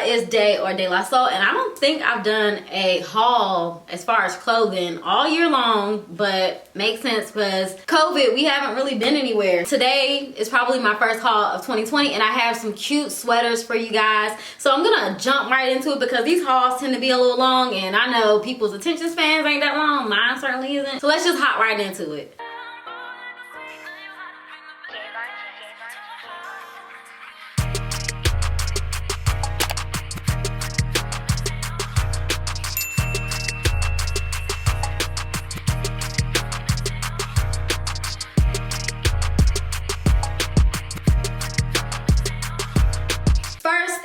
is Day or De La Soul, and I don't think I've done a haul as far as clothing all year long, but makes sense because COVID, we haven't really been anywhere. Today is probably my first haul of 2020, and I have some cute sweaters for you guys. So I'm gonna jump right into it because these hauls tend to be a little long, and I know people's attention spans ain't that long. Mine certainly isn't. So let's just hop right into it.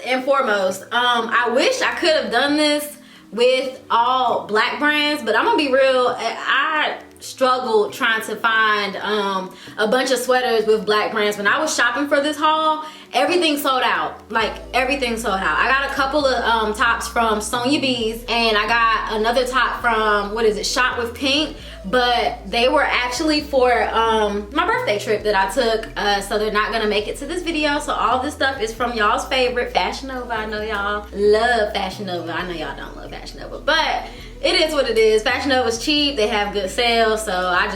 And foremost, I wish I could have done this with all black brands, but I'm gonna be real, I struggled trying to find a bunch of sweaters with black brands. When I was shopping for this haul, everything sold out. Like, everything sold out. I got a couple of tops from Sonya Bees, and I got another top from, what is it, Shop with Pink, but they were actually for my birthday trip that I took, so they're not gonna make it to this video. So all this stuff is from y'all's favorite, Fashionable. I know y'all love Fashionable. I know y'all don't love Fashionable, but it is what it is. Fashionables cheap, they have good sales, so I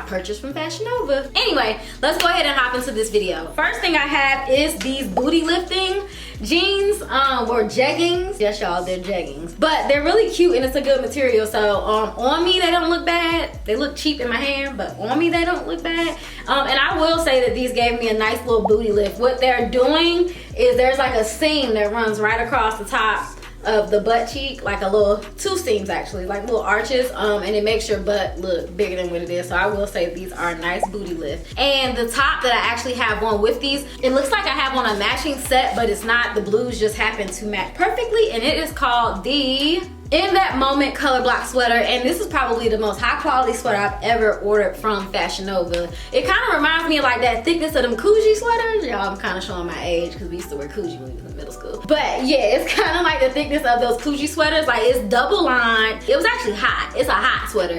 purchased from Fashionable. Anyway, let's go ahead and hop into this video. First thing I have is these booty lifting jeans, or jeggings. Yes, y'all, they're jeggings, but they're really cute and it's a good material. So on me, they don't look bad. They look cheap in my hand, but on me, they don't look bad. And I will say that these gave me a nice little booty lift. What they're doing is there's like a seam that runs right across the top of the butt cheek, like a little, two seams actually, like little arches, and it makes your butt look bigger than what it is. So I will say these are a nice booty lift. And the top that I actually have on with these, it looks like I have on a matching set, but it's not. The blues just happen to match perfectly, and it is called the In That Moment color block sweater, and this is probably the most high quality sweater I've ever ordered from Fashionable. It kind of reminds me of like that thickness of them Coogee sweaters. Y'all, I'm kind of showing my age because we used to wear Coogee when we was in middle school. But yeah, it's kind of like the thickness of those Coogee sweaters. Like, it's double lined. It was actually hot. It's a hot sweater.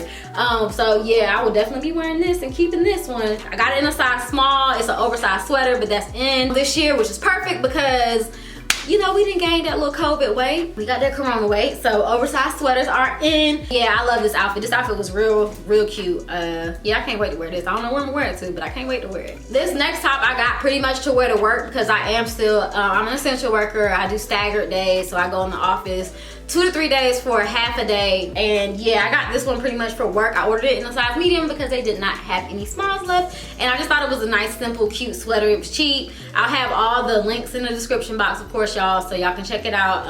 So yeah, I will definitely be wearing this and keeping this one. I got it in a size small. It's an oversized sweater, but that's in this year, which is perfect because, you know, we didn't gain that little COVID weight. We got that corona weight, so oversized sweaters are in. Yeah, I love this outfit. This outfit was real cute. Yeah, I can't wait to wear this. I don't know where I'm gonna wear it to, but I can't wait to wear it. This next top I got pretty much to wear to work because I am still, I'm an essential worker. I do staggered days, so I go in the office 2 to 3 days for half a day. And yeah, I got this one pretty much for work. I ordered it in a size medium because they did not have any smalls left, and I just thought it was a nice, simple, cute sweater. It was cheap. I'll have all the links in the description box, of course, y'all, so y'all can check it out.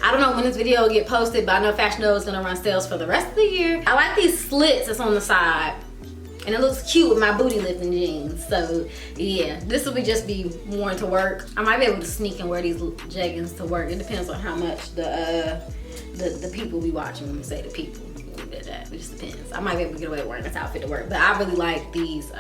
I don't know when this video will get posted, but I know Fashionable is gonna run sales for the rest of the year. I like these slits that's on the side, and it looks cute with my booty lifting jeans. So yeah, this will just be worn to work. I might be able to sneak and wear these jeggings to work. It depends on how much the people be watching. When we say the people, it just depends. I might be able to get away with wearing this outfit to work, but I really like these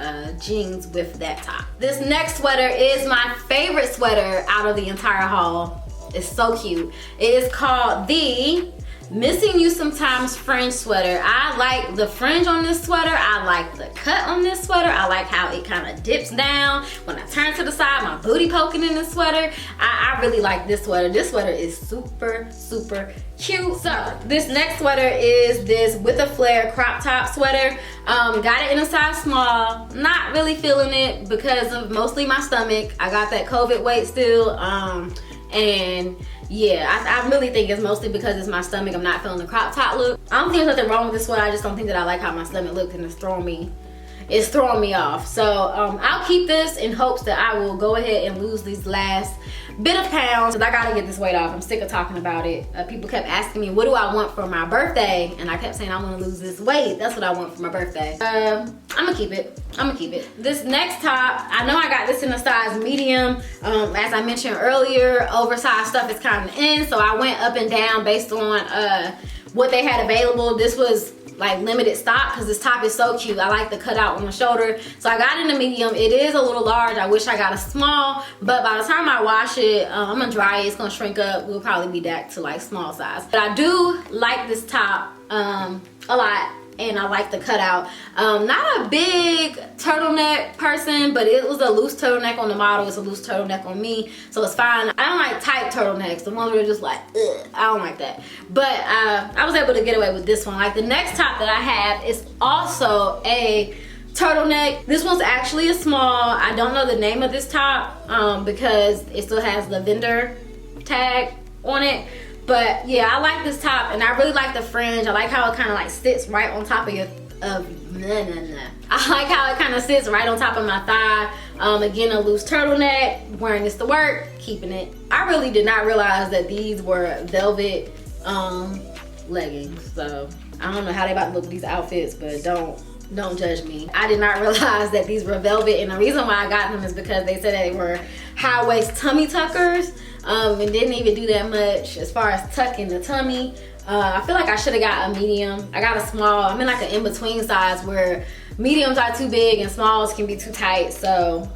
jeans with that top. This next sweater is my favorite sweater out of the entire haul. It's so cute. It is called the Missing You Sometimes fringe sweater. I like the fringe on this sweater. I like the cut on this sweater. I like how it kind of dips down. When I turn to the side, my booty poking in this sweater. I really like this sweater. This sweater is super cute. So this next sweater is this With a Flare crop top sweater. Got it in a size small. Not really feeling it because of mostly my stomach. I got that COVID weight still, and yeah, I really think it's mostly because it's my stomach. I'm not feeling the crop top look. I don't think there's nothing wrong with this sweater. I just don't think that I like how my stomach looks, and it's throwing me off. So I'll keep this in hopes that I will go ahead and lose these last bit of pounds. I gotta get this weight off. I'm sick of talking about it. People kept asking me, what do I want for my birthday? And I kept saying, I wanna lose this weight. That's what I want for my birthday. I'm gonna keep it. This next top, I know I got this in a size medium. As I mentioned earlier, oversized stuff is kind of in, so I went up and down based on what they had available. This was like limited stock because this top is so cute. I like the cutout on the shoulder, so I got it in a medium. It is a little large. I wish I got a small, but by the time I wash it, I'm gonna dry it. It's gonna shrink up. We'll probably be back to like small size. But I do like this top a lot. and I like the cutout. Not a big turtleneck person, but it was a loose turtleneck on the model. It's a loose turtleneck on me, so it's fine. I don't like tight turtlenecks, the ones where they're just like, ugh, I don't like that. But I was able to get away with this one. Like the next top that I have is also a turtleneck. This one's actually a small. I don't know the name of this top because it still has the vendor tag on it. But yeah, I like this top, and I really like the fringe. I like how it kind of like sits right on top of your I like how it kind of sits right on top of my thigh. Again, a loose turtleneck, wearing this to work, keeping it. I really did not realize that these were velvet leggings. So I don't know how they about to look with these outfits, but don't judge me. I did not realize that these were velvet, and the reason why I got them is because they said that they were high waist tummy tuckers, and didn't even do that much as far as tucking the tummy. I feel like I should have got a medium. I got a small. I'm in like an in-between size where mediums are too big and smalls can be too tight. So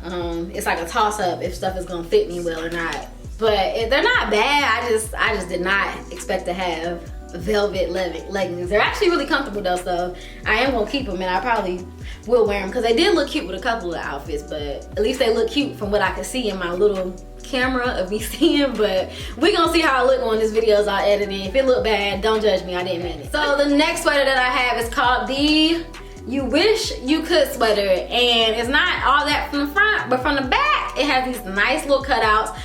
it's like a toss-up if stuff is gonna fit me well or not. But they're not bad. I just did not expect to have velvet leggings. They're actually really comfortable though, so I am gonna keep them, and I probably will wear them because they did look cute with a couple of outfits, but at least they look cute from what I can see in my little camera of me seeing. But we gonna see how I look on this video as I edit it. If it look bad, don't judge me, I didn't mean it. So the next sweater that I have is called the You Wish You Could sweater, and it's not all that from the front, but from the back it has these nice little cutouts.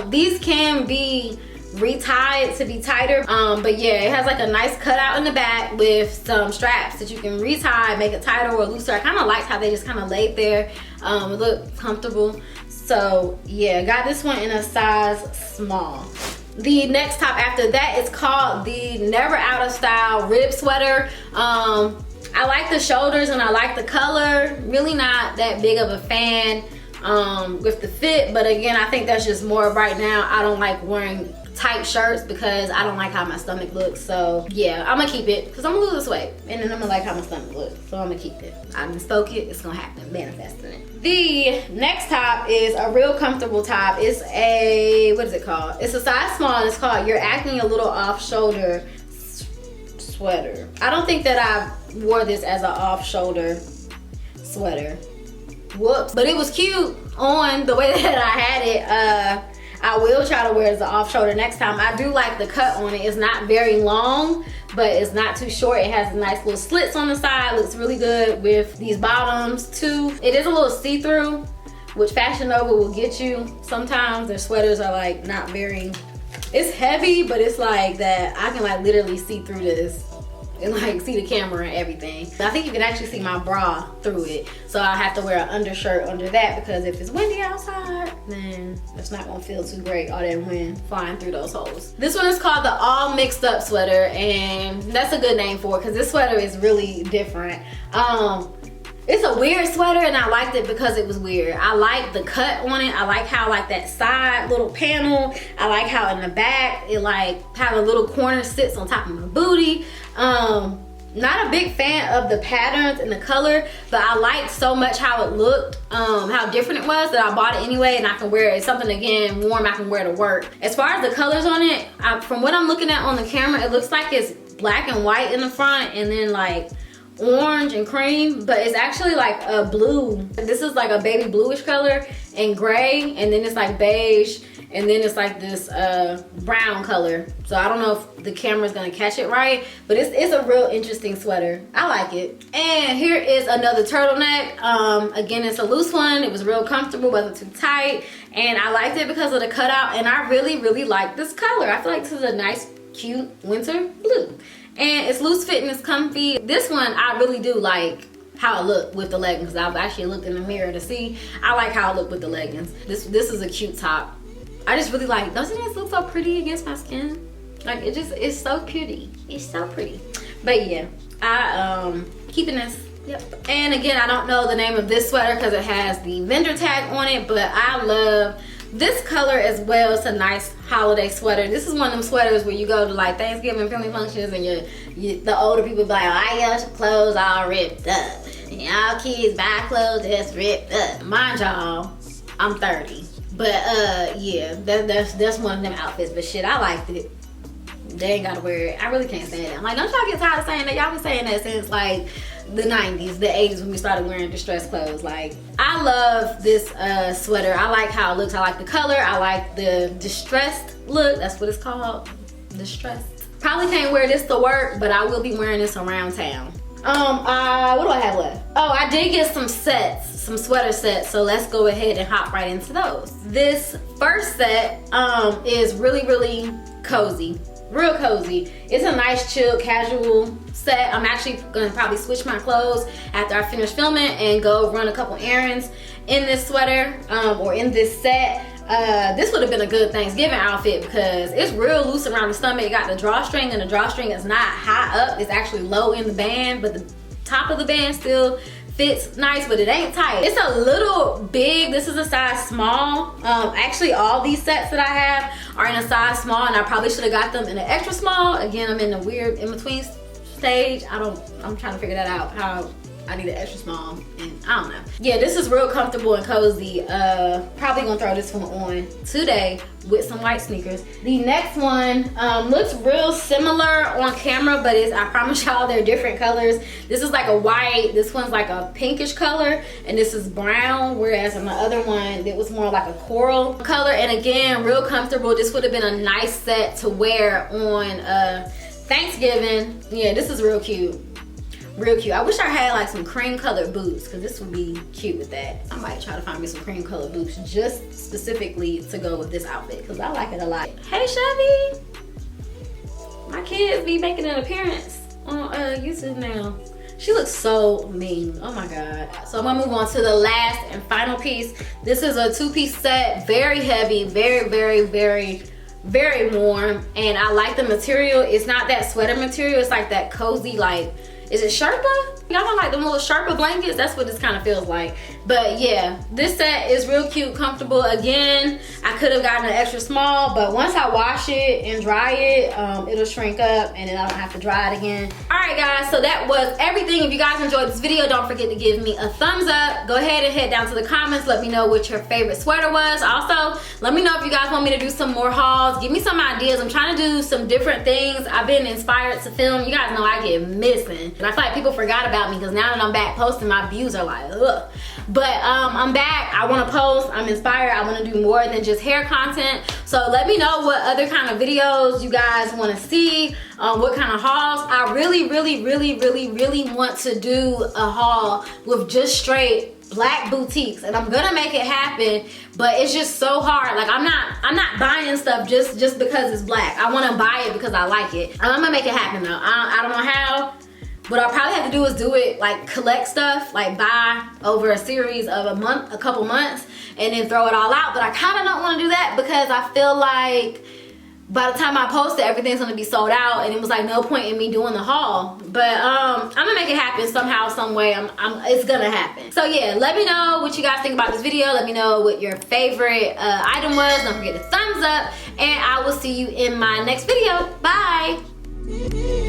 These can be retied to be tighter, but yeah, it has like a nice cutout in the back with some straps that you can retie, make it tighter or looser. I kind of liked how they just kind of laid there. It looked comfortable. So yeah, got this one in a size small. The next top after that is called the Never Out of Style Rib Sweater. I like the shoulders and I like the color. Really not that big of a fan with the fit, but again, I think that's just more right now. I don't like wearing tight shirts because I don't like how my stomach looks. So yeah, I'm gonna keep it because I'm gonna lose this weight, and then I'm gonna like how my stomach looks. So I'm gonna keep it. I done spoke it, it's gonna happen, manifesting it. The next top is a real comfortable top. It's a, what is it called? It's a size small, and it's called You're Acting a Little Off Shoulder Sweater. I don't think that I wore this as an off shoulder sweater. Whoops. But it was cute on the way that I had it. I will try to wear it as an off shoulder next time. I do like the cut on it. It's not very long, but it's not too short. It has nice little slits on the side. Looks really good with these bottoms too. It is a little see-through, which Fashionable will get you. Sometimes their sweaters are like not very, it's heavy, but it's like that I can like literally see through this and like see the camera and everything. I think you can actually see my bra through it. So I have to wear an undershirt under that because if it's windy outside, then it's not gonna feel too great, all that wind flying through those holes. This one is called the All Mixed Up Sweater, and that's a good name for it because this sweater is really different. It's a weird sweater, and I liked it because it was weird. I like the cut on it. I like how like that side little panel. I like how in the back it like how the little corner sits on top of my booty. Not a big fan of the patterns and the color, but I liked so much how it looked, how different it was, that I bought it anyway, and I can wear it. It's something, again, warm I can wear to work. As far as the colors on it, from what I'm looking at on the camera, it looks like it's black and white in the front and then like orange and cream, but it's actually like a blue. This is like a baby bluish color and gray, and then it's like beige, and then it's like this brown color. So I don't know if the camera's gonna catch it right, but it's a real interesting sweater. I like it. And here is another turtleneck. Again, it's a loose one. It was real comfortable, wasn't too tight, and I liked it because of the cutout, and I really like this color. I feel like this is a nice, cute winter blue. And it's loose fit and it's comfy. This one, I really do like how it looked with the leggings. I've actually looked in the mirror to see. I like how it looked with the leggings. This is a cute top. I just really like, doesn't this look so pretty against my skin? Like it's so pretty. It's so pretty. But yeah, I keeping this. Yep. And again, I don't know the name of this sweater because it has the vendor tag on it, but I love this color as well. It's a nice holiday sweater. This is one of them sweaters where you go to like Thanksgiving family functions and the older people be like, oh, I got your clothes all ripped up. And y'all kids buy clothes that's ripped up. Mind y'all, I'm 30. But yeah, that's one of them outfits. But shit, I liked it. they ain't gotta wear it. I really can't stand it. I'm like, don't y'all get tired of saying that? Y'all been saying that since like the 90s, the 80s, when we started wearing distressed clothes. Like, I love this sweater. I like how it looks. I like the color. I like the distressed look. That's what it's called, distressed. Probably can't wear this to work, but I will be wearing this around town. What do I have left? Oh, I did get some sets, some sweater sets, so let's go ahead and hop right into those. This first set is really cozy, real cozy. It's a nice chill casual set. I'm actually gonna probably switch my clothes after I finish filming and go run a couple errands in this sweater or in this set. This would have been a good Thanksgiving outfit because it's real loose around the stomach. It got the drawstring, and the drawstring is not high up. It's actually low in the band, but the top of the band still fits nice, but it ain't tight. It's a little big. This is a size small. Actually, all these sets that I have are in a size small, and I probably should have got them in an extra small. Again, I'm in a weird in-between stage. I'm trying to figure that out, how I need an extra small, and I don't know. Yeah, this is real comfortable and cozy. Probably gonna throw this one on today with some white sneakers. The next one looks real similar on camera, but I promise y'all they're different colors. This is like a white, this one's like a pinkish color, and this is brown, whereas on the other one, it was more like a coral color. And again, real comfortable. This would have been a nice set to wear on Thanksgiving. Yeah, this is real cute. Real cute. I wish I had like some cream colored boots, because this would be cute with that. I might try to find me some cream colored boots just specifically to go with this outfit, because I like it a lot. Hey Chevy! My kids be making an appearance on YouTube now. She looks so mean. Oh my God. So I'm gonna move on to the last and final piece. This is a two-piece set, very heavy, very warm, and I like the material. It's not that sweater material, it's like that cozy, like, is it Sherpa? Y'all know like them little Sherpa blankets? That's what this kind of feels like. But yeah, this set is real cute, comfortable. Again, I could have gotten an extra small, but once I wash it and dry it, it'll shrink up and then I don't have to dry it again. All right guys, so that was everything. If you guys enjoyed this video, don't forget to give me a thumbs up. Go ahead and head down to the comments. Let me know what your favorite sweater was. Also, let me know if you guys want me to do some more hauls. Give me some ideas. I'm trying to do some different things. I've been inspired to film. You guys know I get missing. And I feel like people forgot about me because now that I'm back posting, my views are like, ugh. But I'm back. I want to post. I'm inspired. I want to do more than just hair content. So let me know what other kind of videos you guys want to see. What kind of hauls. I really want to do a haul with just straight black boutiques, and I'm gonna make it happen, but it's just so hard. Like I'm not buying stuff just because it's black. I want to buy it because I like it. I'm gonna make it happen though. I don't know how. What I'll probably have to do is do it like collect stuff, like buy over a series of a couple months, and then throw it all out. But I kind of don't want to do that because I feel like by the time I post it, everything's gonna be sold out, and it was like no point in me doing the haul. But I'm gonna make it happen somehow, some way. It's gonna happen. So yeah, let me know what you guys think about this video. Let me know what your favorite item was. Don't forget to thumbs up, and I will see you in my next video. Bye.